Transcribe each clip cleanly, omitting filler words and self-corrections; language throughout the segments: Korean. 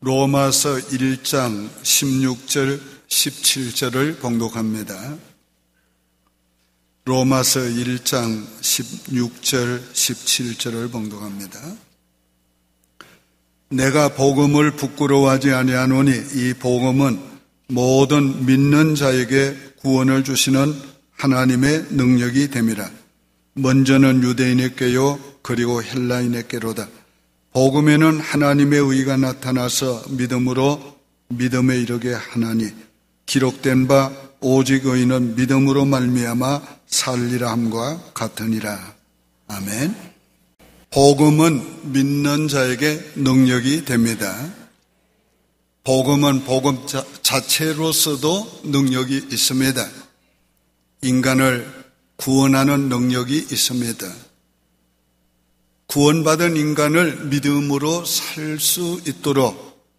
로마서 1장 16절 17절을 봉독합니다. 로마서 1장 16절 17절을 봉독합니다. 내가 복음을 부끄러워하지 아니하노니 이 복음은 모든 믿는 자에게 구원을 주시는 하나님의 능력이 됨이라. 먼저는 유대인에게요 그리고 헬라인에게로다. 복음에는 하나님의 의가 나타나서 믿음으로 믿음에 이르게 하나니 기록된 바 오직 의인은 믿음으로 말미암아 살리라 함과 같으니라. 아멘. 복음은 믿는 자에게 능력이 됩니다. 복음은 복음 자체로서도 능력이 있습니다. 인간을 구원하는 능력이 있습니다. 구원받은 인간을 믿음으로 살 수 있도록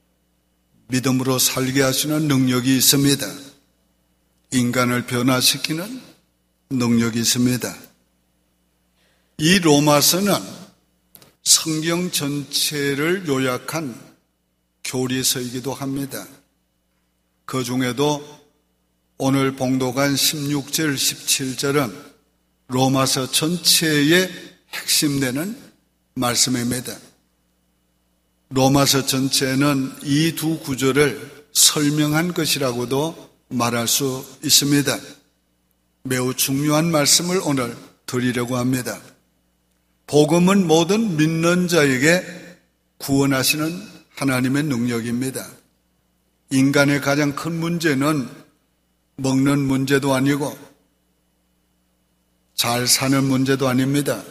믿음으로 살게 하시는 능력이 있습니다. 인간을 변화시키는 능력이 있습니다. 이 로마서는 성경 전체를 요약한 교리서이기도 합니다. 그 중에도 오늘 봉독한 16절, 17절은 로마서 전체의 핵심되는 말씀입니다. 로마서 전체는 이 두 구절을 설명한 것이라고도 말할 수 있습니다. 매우 중요한 말씀을 오늘 드리려고 합니다. 복음은 모든 믿는 자에게 구원하시는 하나님의 능력입니다. 인간의 가장 큰 문제는 먹는 문제도 아니고 잘 사는 문제도 아닙니다.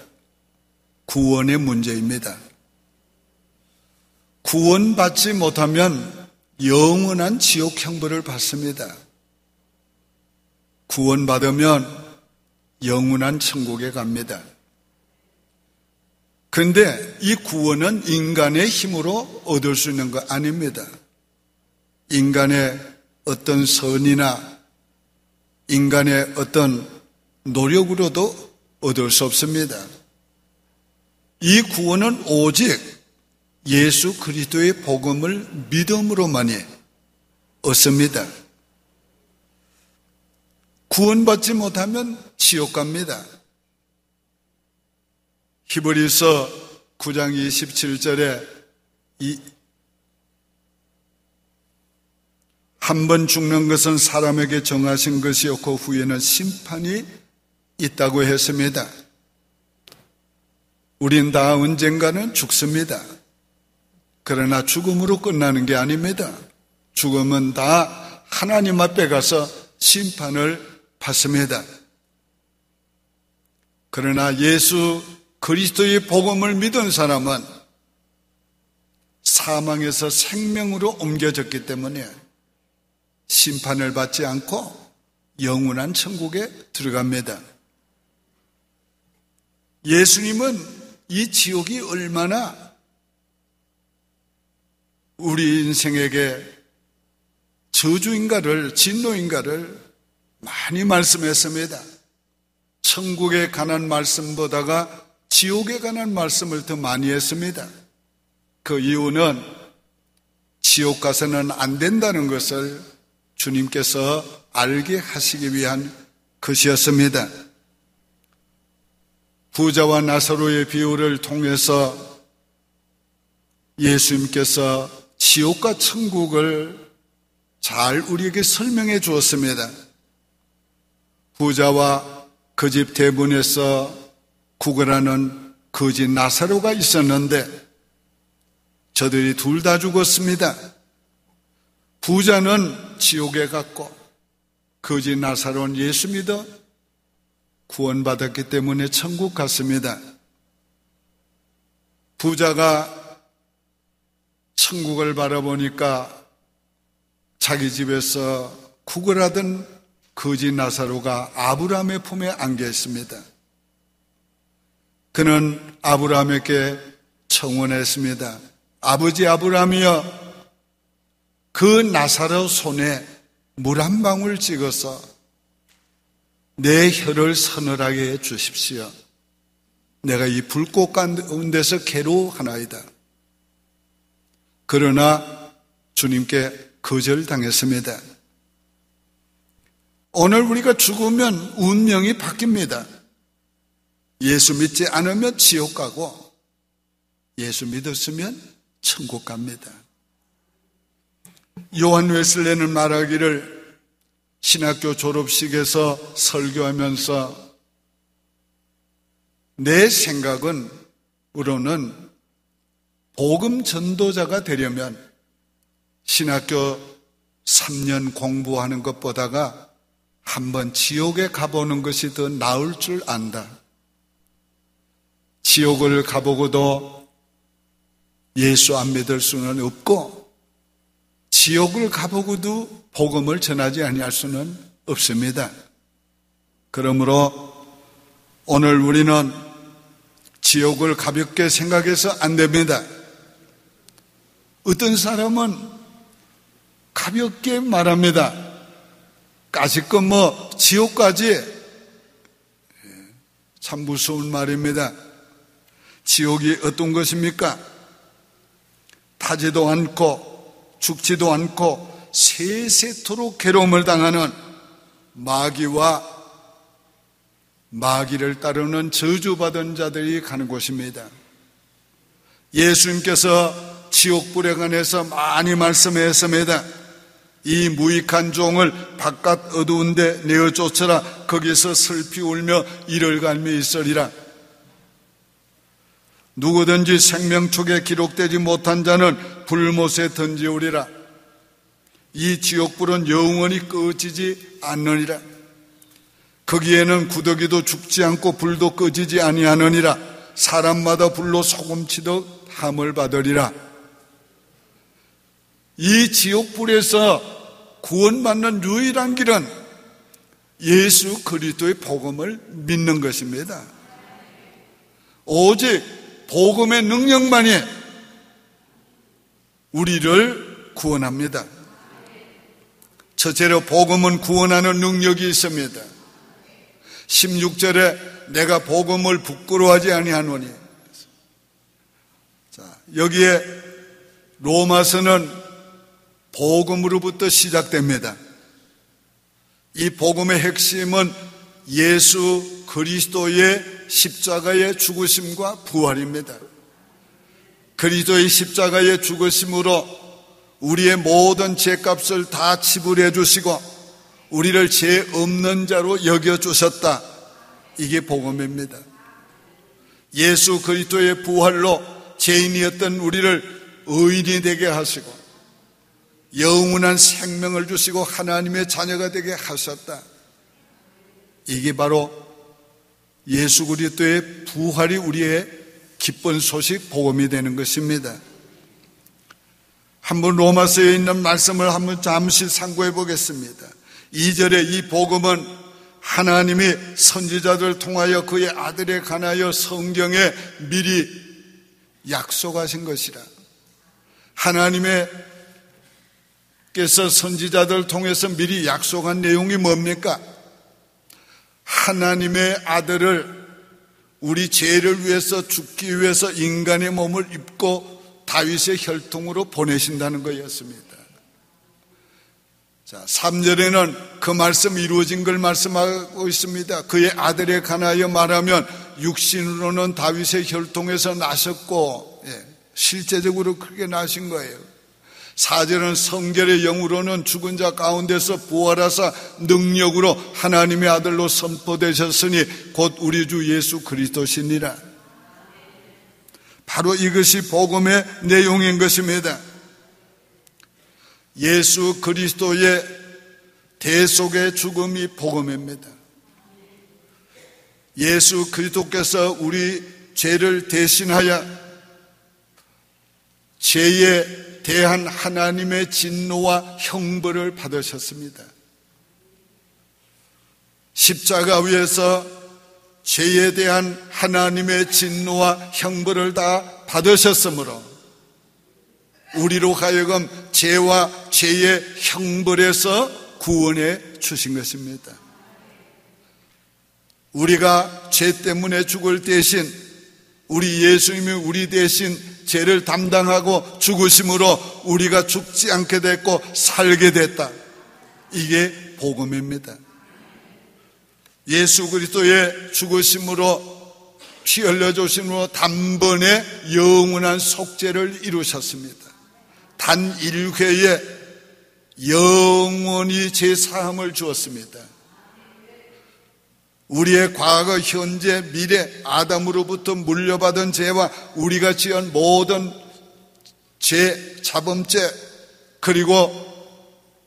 구원의 문제입니다. 구원받지 못하면 영원한 지옥 형벌을 받습니다. 구원받으면 영원한 천국에 갑니다. 그런데 이 구원은 인간의 힘으로 얻을 수 있는 것 아닙니다. 인간의 어떤 선이나 인간의 어떤 노력으로도 얻을 수 없습니다. 이 구원은 오직 예수 그리스도의 복음을 믿음으로만이 얻습니다. 구원받지 못하면 지옥 갑니다. 히브리서 9장 27절에 한 번 죽는 것은 사람에게 정하신 것이었고 후에는 심판이 있다고 했습니다. 우린 다 언젠가는 죽습니다. 그러나 죽음으로 끝나는 게 아닙니다. 죽음은 다 하나님 앞에 가서 심판을 받습니다. 그러나 예수 그리스도의 복음을 믿은 사람은 사망에서 생명으로 옮겨졌기 때문에 심판을 받지 않고 영원한 천국에 들어갑니다. 예수님은 이 지옥이 얼마나 우리 인생에게 저주인가를, 진노인가를 많이 말씀했습니다. 천국에 관한 말씀보다가 지옥에 관한 말씀을 더 많이 했습니다. 그 이유는 지옥 가서는 안 된다는 것을 주님께서 알게 하시기 위한 것이었습니다. 부자와 나사로의 비유를 통해서 예수님께서 지옥과 천국을 잘 우리에게 설명해 주었습니다. 부자와 그 집 대문에서 구걸하는 거지 나사로가 있었는데 저들이 둘 다 죽었습니다. 부자는 지옥에 갔고 거지 나사로는 예수 믿어 구원받았기 때문에 천국 갔습니다. 부자가 천국을 바라보니까 자기 집에서 구걸하던 거지 나사로가 아브라함의 품에 안겨 있습니다. 그는 아브라함에게 청원했습니다. 아버지 아브라함이여, 그 나사로 손에 물 한 방울 찍어서 내 혀를 서늘하게 해 주십시오. 내가 이 불꽃 가운데서 괴로워하나이다. 그러나 주님께 거절당했습니다. 오늘 우리가 죽으면 운명이 바뀝니다. 예수 믿지 않으면 지옥 가고 예수 믿었으면 천국 갑니다. 요한 웨슬레는 말하기를 신학교 졸업식에서 설교하면서 내 생각으로는 복음 전도자가 되려면 신학교 3년 공부하는 것보다가 한번 지옥에 가보는 것이 더 나을 줄 안다. 지옥을 가보고도 예수 안 믿을 수는 없고 지옥을 가보고도 복음을 전하지 아니할 수는 없습니다. 그러므로 오늘 우리는 지옥을 가볍게 생각해서 안 됩니다. 어떤 사람은 가볍게 말합니다. 까짓것 지옥까지. 참 무서운 말입니다. 지옥이 어떤 것입니까? 타지도 않고 죽지도 않고 세세토록 괴로움을 당하는 마귀와 마귀를 따르는 저주받은 자들이 가는 곳입니다. 예수님께서 지옥불에 관해서 많이 말씀했습니다. 이 무익한 종을 바깥 어두운 데 내어 쫓으라. 거기서 슬피 울며 이를 갈며 있으리라. 누구든지 생명책에 기록되지 못한 자는 불못에 던지우리라. 이 지옥불은 영원히 꺼지지 않느니라. 거기에는 구더기도 죽지 않고 불도 꺼지지 아니하느니라. 사람마다 불로 소금치듯 함을 받으리라. 이 지옥불에서 구원받는 유일한 길은 예수 그리스도의 복음을 믿는 것입니다. 오직 복음의 능력만이 우리를 구원합니다. 첫째로 복음은 구원하는 능력이 있습니다. 16절에 내가 복음을 부끄러워하지 아니하노니. 자, 여기에 로마서는 복음으로부터 시작됩니다. 이 복음의 핵심은 예수 그리스도의 십자가의 죽으심과 부활입니다. 그리스도의 십자가의 죽으심으로 우리의 모든 죄값을 다 지불해 주시고 우리를 죄 없는 자로 여겨주셨다. 이게 복음입니다. 예수 그리스도의 부활로 죄인이었던 우리를 의인이 되게 하시고 영원한 생명을 주시고 하나님의 자녀가 되게 하셨다. 이게 바로 예수 그리스도의 부활이 우리의 기쁜 소식 복음이 되는 것입니다. 한번 로마서에 있는 말씀을 한번 잠시 상고해 보겠습니다. 2절에 이 복음은 하나님이 선지자들을 통하여 그의 아들에 관하여 성경에 미리 약속하신 것이라. 하나님께서 선지자들을 통해서 미리 약속한 내용이 뭡니까? 하나님의 아들을 우리 죄를 위해서 죽기 위해서 인간의 몸을 입고 다윗의 혈통으로 보내신다는 것이었습니다. 자, 3절에는 그 말씀 이루어진 걸 말씀하고 있습니다. 그의 아들에 관하여 말하면 육신으로는 다윗의 혈통에서 나셨고 실제적으로 그렇게 나신 거예요. 4절은 성결의 영으로는 죽은 자 가운데서 부활하사 능력으로 하나님의 아들로 선포되셨으니 곧 우리 주 예수 그리스도시니라. 바로 이것이 복음의 내용인 것입니다. 예수 그리스도의 대속의 죽음이 복음입니다. 예수 그리스도께서 우리 죄를 대신하여 죄에 대한 하나님의 진노와 형벌을 받으셨습니다. 십자가 위에서 죄에 대한 하나님의 진노와 형벌을 다 받으셨으므로 우리로 하여금 죄와 죄의 형벌에서 구원해 주신 것입니다. 우리가 죄 때문에 죽을 대신 우리 예수님이 우리 대신 죄를 담당하고 죽으심으로 우리가 죽지 않게 됐고 살게 됐다. 이게 복음입니다. 예수 그리스도의 죽으심으로 피 흘려주심으로 단번에 영원한 속죄를 이루셨습니다. 단 1회에 영원히 죄사함을 주었습니다. 우리의 과거, 현재, 미래, 아담으로부터 물려받은 죄와 우리가 지은 모든 죄, 자범죄, 그리고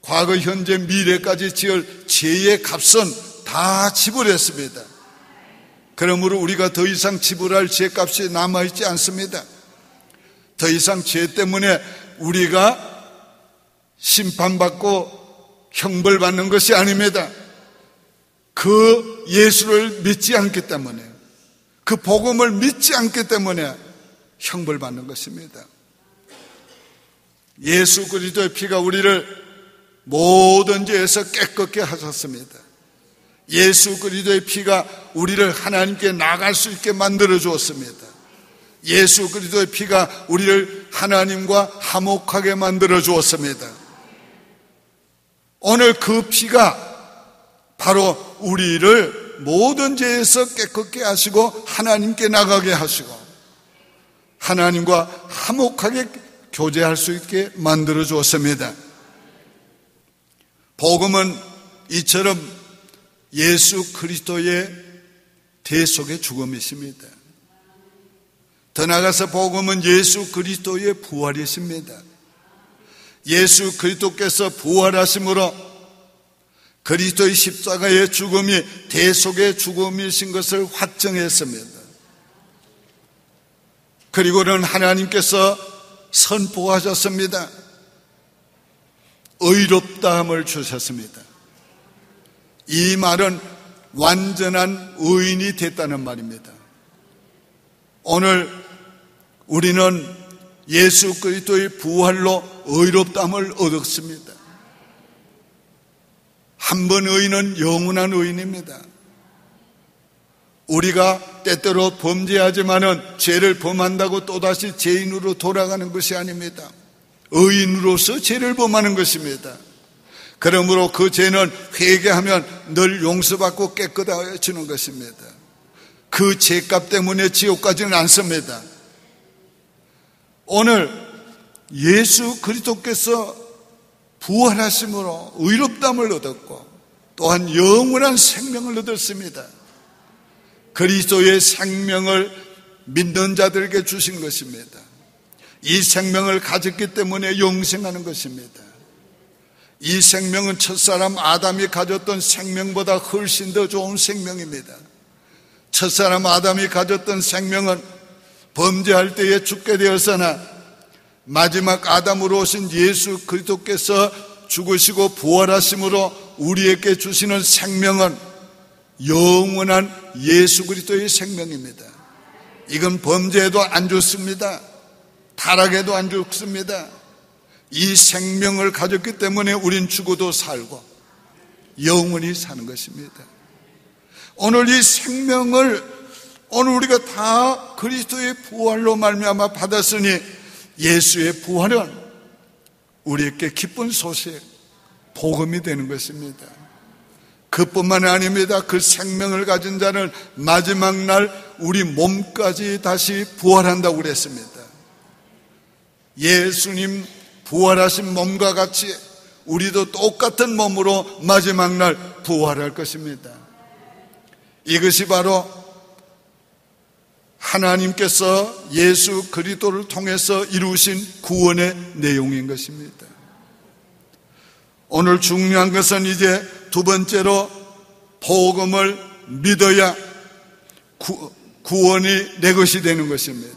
과거, 현재, 미래까지 지을 죄의 값은 다 지불했습니다. 그러므로 우리가 더 이상 지불할 죄값이 남아있지 않습니다. 더 이상 죄 때문에 우리가 심판받고 형벌받는 것이 아닙니다. 그 예수를 믿지 않기 때문에, 그 복음을 믿지 않기 때문에 형벌받는 것입니다. 예수 그리스도의 피가 우리를 모든 죄에서 깨끗게 하셨습니다. 예수 그리스도의 피가 우리를 하나님께 나갈 수 있게 만들어 주었습니다. 예수 그리스도의 피가 우리를 하나님과 화목하게 만들어 주었습니다. 오늘 그 피가 바로 우리를 모든 죄에서 깨끗게 하시고 하나님께 나가게 하시고 하나님과 화목하게 교제할 수 있게 만들어 주었습니다. 복음은 이처럼 예수 그리스도의 대속의 죽음이십니다. 더 나아가서 복음은 예수 그리스도의 부활이십니다. 예수 그리스도께서 부활하심으로 그리스도의 십자가의 죽음이 대속의 죽음이신 것을 확정했습니다. 그리고는 하나님께서 선포하셨습니다. 의롭다함을 주셨습니다. 이 말은 완전한 의인이 됐다는 말입니다. 오늘 우리는 예수 그리스도의 부활로 의롭다함을 얻었습니다. 한 번 의인은 영원한 의인입니다. 우리가 때때로 범죄하지만은 죄를 범한다고 또다시 죄인으로 돌아가는 것이 아닙니다. 의인으로서 죄를 범하는 것입니다. 그러므로 그 죄는 회개하면 늘 용서받고 깨끗해지는 것입니다. 그 죄값 때문에 지옥 가지는 않습니다. 오늘 예수 그리스도께서 부활하심으로 의롭다함을 얻었고 또한 영원한 생명을 얻었습니다. 그리스도의 생명을 믿는 자들에게 주신 것입니다. 이 생명을 가졌기 때문에 영생하는 것입니다. 이 생명은 첫사람 아담이 가졌던 생명보다 훨씬 더 좋은 생명입니다. 첫사람 아담이 가졌던 생명은 범죄할 때에 죽게 되었으나 마지막 아담으로 오신 예수 그리스도께서 죽으시고 부활하심으로 우리에게 주시는 생명은 영원한 예수 그리스도의 생명입니다. 이건 범죄에도 안 죽습니다. 타락에도 안 죽습니다. 이 생명을 가졌기 때문에 우린 죽어도 살고 영원히 사는 것입니다. 오늘 이 생명을 오늘 우리가 다 그리스도의 부활로 말미암아 받았으니 예수의 부활은 우리에게 기쁜 소식, 복음이 되는 것입니다. 그뿐만 아닙니다. 그 생명을 가진 자는 마지막 날 우리 몸까지 다시 부활한다고 그랬습니다. 예수님 부활하신 몸과 같이 우리도 똑같은 몸으로 마지막 날 부활할 것입니다. 이것이 바로 하나님께서 예수 그리스도를 통해서 이루신 구원의 내용인 것입니다. 오늘 중요한 것은 이제 두 번째로 복음을 믿어야 구원이 내 것이 되는 것입니다.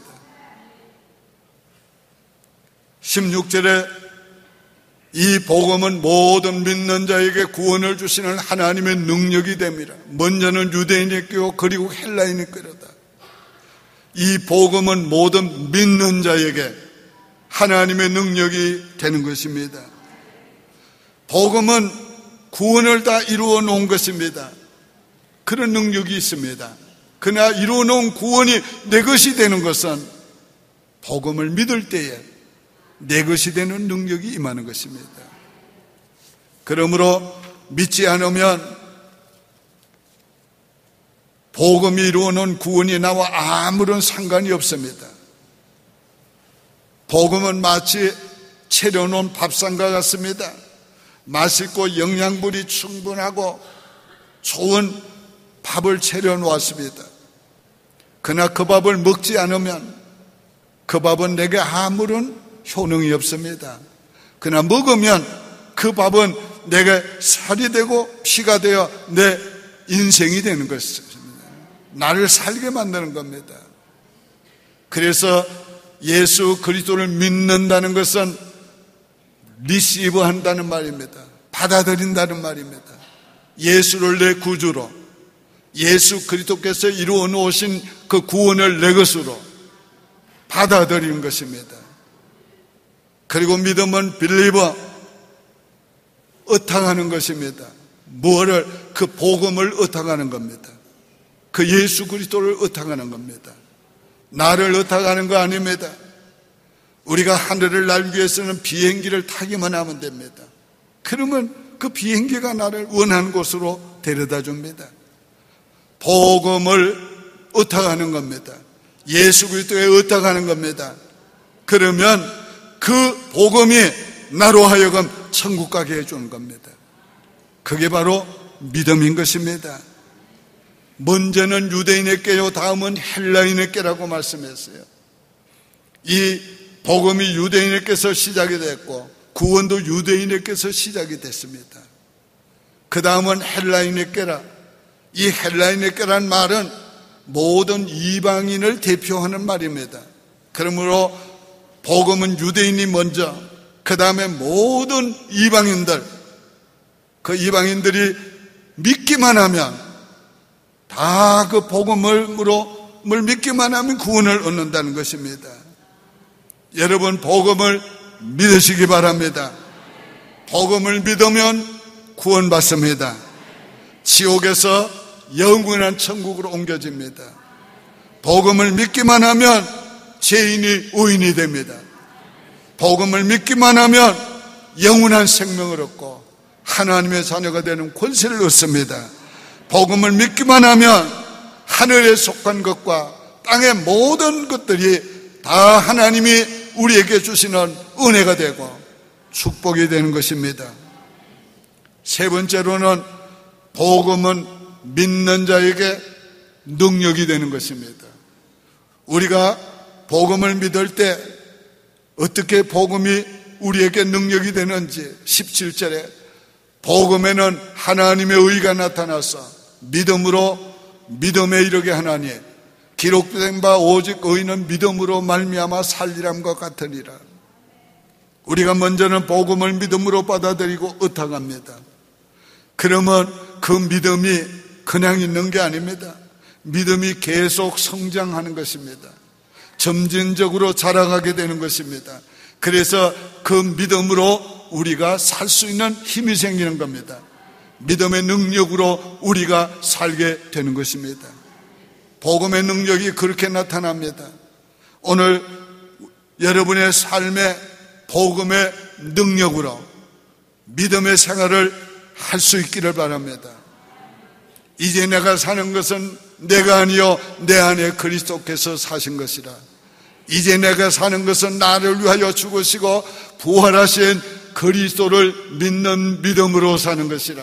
16절에 이 복음은 모든 믿는 자에게 구원을 주시는 하나님의 능력이 됩니다. 먼저는 유대인에게요 그리고 헬라인에게로다. 이 복음은 모든 믿는 자에게 하나님의 능력이 되는 것입니다. 복음은 구원을 다 이루어 놓은 것입니다. 그런 능력이 있습니다. 그러나 이루어 놓은 구원이 내 것이 되는 것은 복음을 믿을 때에 내 것이 되는 능력이 임하는 것입니다. 그러므로 믿지 않으면 복음이 이루어놓은 구원이 나와 아무런 상관이 없습니다. 복음은 마치 차려놓은 밥상과 같습니다. 맛있고 영양분이 충분하고 좋은 밥을 차려놓았습니다. 그러나 그 밥을 먹지 않으면 그 밥은 내게 아무런 효능이 없습니다. 그러나 먹으면 그 밥은 내게 살이 되고 피가 되어 내 인생이 되는 것입니다. 나를 살게 만드는 겁니다. 그래서 예수 그리스도를 믿는다는 것은 리시브 한다는 말입니다. 받아들인다는 말입니다. 예수를 내 구주로, 예수 그리스도께서 이루어 놓으신 그 구원을 내 것으로 받아들이는 것입니다. 그리고 믿음은 빌리버, 의탁하는 것입니다. 뭐를? 그 복음을 의탁하는 겁니다. 그 예수 그리스도를 의탁하는 겁니다. 나를 의탁하는 거 아닙니다. 우리가 하늘을 날기 위해서는 비행기를 타기만 하면 됩니다. 그러면 그 비행기가 나를 원하는 곳으로 데려다 줍니다. 복음을 의탁하는 겁니다. 예수 그리스도에 의탁하는 겁니다. 그러면 그 복음이 나로 하여금 천국 가게 해주는 겁니다. 그게 바로 믿음인 것입니다. 먼저는 유대인에게요, 다음은 헬라인에게라고 말씀했어요. 이 복음이 유대인에게서 시작이 됐고 구원도 유대인에게서 시작이 됐습니다. 그 다음은 헬라인에게라. 이 헬라인에게란 말은 모든 이방인을 대표하는 말입니다. 그러므로 복음은 유대인이 먼저, 그 다음에 모든 이방인들, 그 이방인들이 믿기만 하면 다 그 복음을 믿기만 하면 구원을 얻는다는 것입니다. 여러분, 복음을 믿으시기 바랍니다. 복음을 믿으면 구원받습니다. 지옥에서 영원한 천국으로 옮겨집니다. 복음을 믿기만 하면 죄인이 의인이 됩니다. 복음을 믿기만 하면 영원한 생명을 얻고 하나님의 자녀가 되는 권세를 얻습니다. 복음을 믿기만 하면 하늘에 속한 것과 땅의 모든 것들이 다 하나님이 우리에게 주시는 은혜가 되고 축복이 되는 것입니다. 세 번째로는 복음은 믿는 자에게 능력이 되는 것입니다. 우리가 복음을 믿을 때 어떻게 복음이 우리에게 능력이 되는지 17절에 복음에는 하나님의 의가 나타나서 믿음에 이르게 하나니 기록된 바 오직 의인은 믿음으로 말미암아 살리람과 같으니라. 우리가 먼저는 복음을 믿음으로 받아들이고 의탁합니다. 그러면 그 믿음이 그냥 있는 게 아닙니다. 믿음이 계속 성장하는 것입니다. 점진적으로 자라가게 되는 것입니다. 그래서 그 믿음으로 우리가 살 수 있는 힘이 생기는 겁니다. 믿음의 능력으로 우리가 살게 되는 것입니다. 복음의 능력이 그렇게 나타납니다. 오늘 여러분의 삶에 복음의 능력으로 믿음의 생활을 할 수 있기를 바랍니다. 이제 내가 사는 것은 내가 아니요 내 안에 그리스도께서 사신 것이라. 이제 내가 사는 것은 나를 위하여 죽으시고 부활하신 그리스도를 믿는 믿음으로 사는 것이라.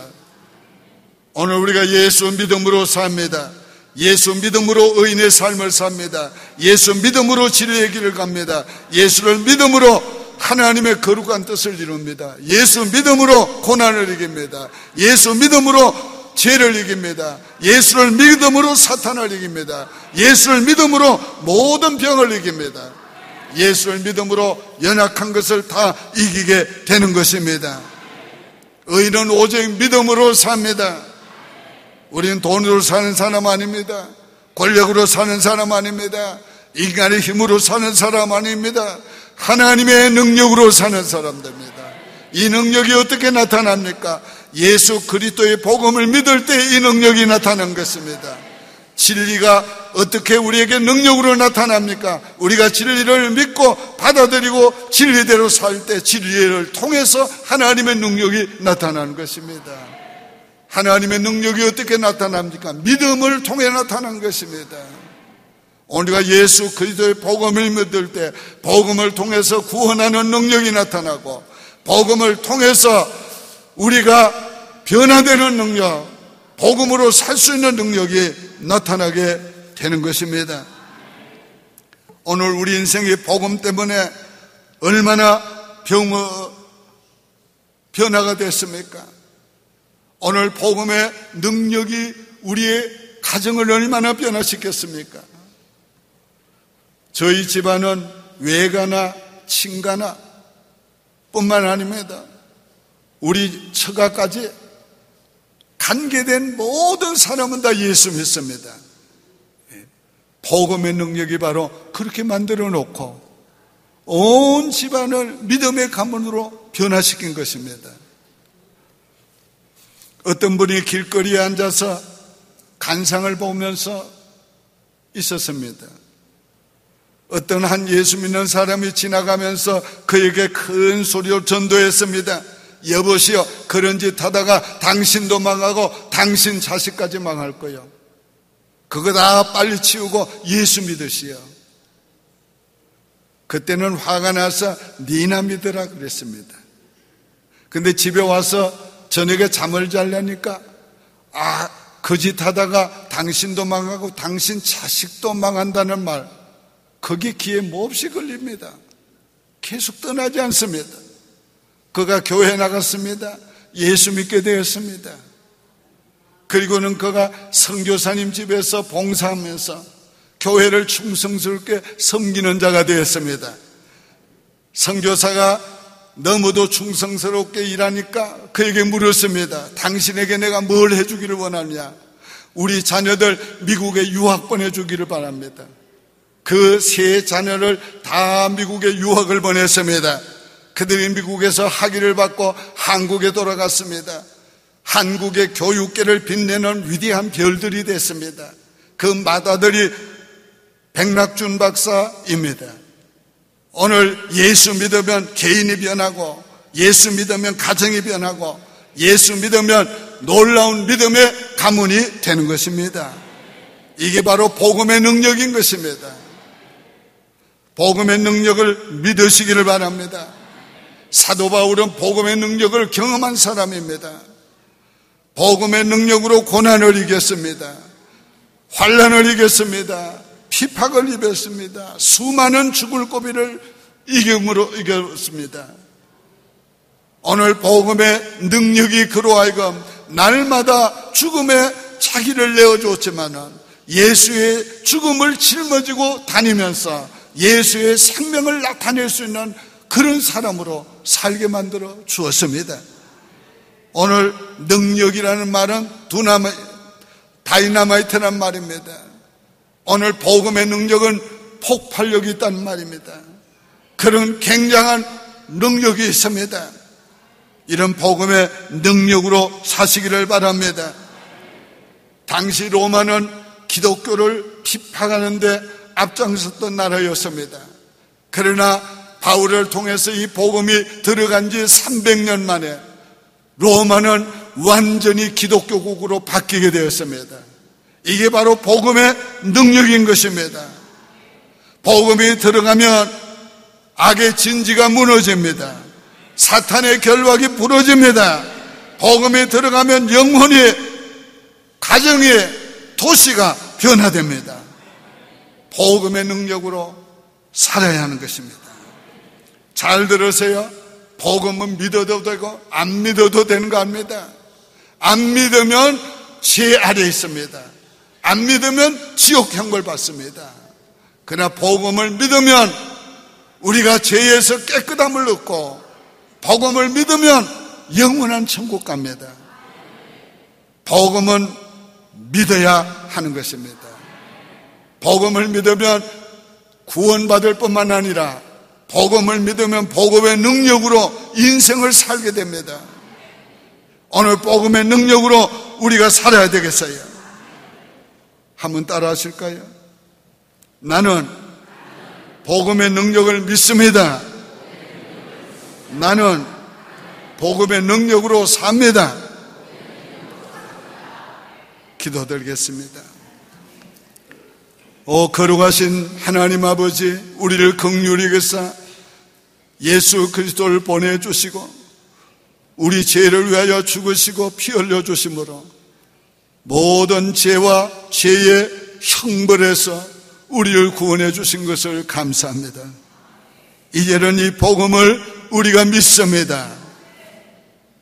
오늘 우리가 예수 믿음으로 삽니다. 예수 믿음으로 의인의 삶을 삽니다. 예수 믿음으로 지뢰의 길을 갑니다. 예수를 믿음으로 하나님의 거룩한 뜻을 이룹니다. 예수 믿음으로 고난을 이깁니다. 예수 믿음으로 죄를 이깁니다. 예수를 믿음으로 사탄을 이깁니다. 예수를 믿음으로 모든 병을 이깁니다. 예수를 믿음으로 연약한 것을 다 이기게 되는 것입니다. 의인은 오직 믿음으로 삽니다. 우리는 돈으로 사는 사람 아닙니다. 권력으로 사는 사람 아닙니다. 인간의 힘으로 사는 사람 아닙니다. 하나님의 능력으로 사는 사람들입니다. 이 능력이 어떻게 나타납니까? 예수 그리스도의 복음을 믿을 때 이 능력이 나타난 것입니다. 진리가 어떻게 우리에게 능력으로 나타납니까? 우리가 진리를 믿고 받아들이고 진리대로 살 때 진리를 통해서 하나님의 능력이 나타나는 것입니다. 하나님의 능력이 어떻게 나타납니까? 믿음을 통해 나타나는 것입니다. 우리가 예수 그리스도의 복음을 믿을 때 복음을 통해서 구원하는 능력이 나타나고, 복음을 통해서 우리가 변화되는 능력, 복음으로 살 수 있는 능력이 나타나게 되는 것입니다. 오늘 우리 인생이 복음 때문에 얼마나 변화가 됐습니까? 오늘 복음의 능력이 우리의 가정을 얼마나 변화시켰습니까? 저희 집안은 외가나 친가나 뿐만 아닙니다. 우리 처가까지 관계된 모든 사람은 다 예수 믿습니다. 복음의 능력이 바로 그렇게 만들어 놓고 온 집안을 믿음의 가문으로 변화시킨 것입니다. 어떤 분이 길거리에 앉아서 간상을 보면서 있었습니다. 어떤 한 예수 믿는 사람이 지나가면서 그에게 큰 소리로 전도했습니다. 여보시오, 그런 짓 하다가 당신도 망하고 당신 자식까지 망할 거요. 그거 다 빨리 치우고 예수 믿으시오. 그때는 화가 나서 니나 믿으라 그랬습니다. 근데 집에 와서 저녁에 잠을 자려니까 그 짓 하다가 당신도 망하고 당신 자식도 망한다는 말, 거기 귀에 몹시 걸립니다. 계속 떠나지 않습니다. 그가 교회에 나갔습니다. 예수 믿게 되었습니다. 그리고는 그가 선교사님 집에서 봉사하면서 교회를 충성스럽게 섬기는 자가 되었습니다. 선교사가 너무도 충성스럽게 일하니까 그에게 물었습니다. 당신에게 내가 뭘 해주기를 원하냐? 우리 자녀들 미국에 유학 보내주기를 바랍니다. 그 세 자녀를 다 미국에 유학을 보냈습니다. 그들이 미국에서 학위를 받고 한국에 돌아갔습니다. 한국의 교육계를 빛내는 위대한 별들이 됐습니다. 그 맏아들이 백낙준 박사입니다. 오늘 예수 믿으면 개인이 변하고, 예수 믿으면 가정이 변하고, 예수 믿으면 놀라운 믿음의 가문이 되는 것입니다. 이게 바로 복음의 능력인 것입니다. 복음의 능력을 믿으시기를 바랍니다. 사도 바울은 복음의 능력을 경험한 사람입니다. 복음의 능력으로 고난을 이겼습니다. 환난을 이겼습니다. 핍박을 입었습니다. 수많은 죽을 고비를 이겼습니다. 오늘 복음의 능력이 그로 하여금 날마다 죽음에 자기를 내어주었지만 예수의 죽음을 짊어지고 다니면서 예수의 생명을 나타낼 수 있는 그런 사람으로 살게 만들어 주었습니다. 오늘 능력이라는 말은 다이나마이트란 말입니다. 오늘 복음의 능력은 폭발력이 있다는 말입니다. 그런 굉장한 능력이 있습니다. 이런 복음의 능력으로 사시기를 바랍니다. 당시 로마는 기독교를 핍박하는데 앞장섰던 나라였습니다. 그러나 바울을 통해서 이 복음이 들어간 지 300년 만에 로마는 완전히 기독교국으로 바뀌게 되었습니다. 이게 바로 복음의 능력인 것입니다. 복음이 들어가면 악의 진지가 무너집니다. 사탄의 결박이 부러집니다. 복음이 들어가면 영혼이, 가정이, 도시가 변화됩니다. 복음의 능력으로 살아야 하는 것입니다. 잘 들으세요. 복음은 믿어도 되고 안 믿어도 되는 거 압니다. 안 믿으면 죄 아래 있습니다. 안 믿으면 지옥 형벌 받습니다. 그러나 복음을 믿으면 우리가 죄에서 깨끗함을 얻고, 복음을 믿으면 영원한 천국 갑니다. 복음은 믿어야 하는 것입니다. 복음을 믿으면 구원받을 뿐만 아니라 복음을 믿으면 복음의 능력으로 인생을 살게 됩니다. 오늘 복음의 능력으로 우리가 살아야 되겠어요. 한번 따라 하실까요? 나는 복음의 능력을 믿습니다. 나는 복음의 능력으로 삽니다. 기도드리겠습니다. 거룩하신 하나님 아버지, 우리를 긍휼히 여기사 예수 그리스도를 보내주시고 우리 죄를 위하여 죽으시고 피 흘려주심으로 모든 죄와 죄의 형벌에서 우리를 구원해 주신 것을 감사합니다. 이제는 이 복음을 우리가 믿습니다.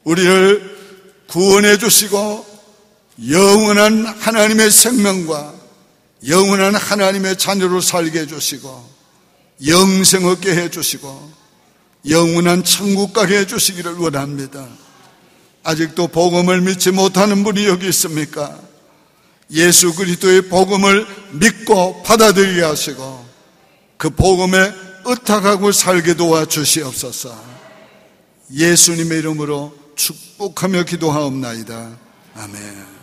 우리를 구원해 주시고 영원한 하나님의 생명과 영원한 하나님의 자녀로 살게 해주시고 영생 얻게 해주시고 영원한 천국 가게 해주시기를 원합니다. 아직도 복음을 믿지 못하는 분이 여기 있습니까? 예수 그리스도의 복음을 믿고 받아들이게 하시고 그 복음에 의탁하고 살게 도와주시옵소서. 예수님의 이름으로 축복하며 기도하옵나이다. 아멘.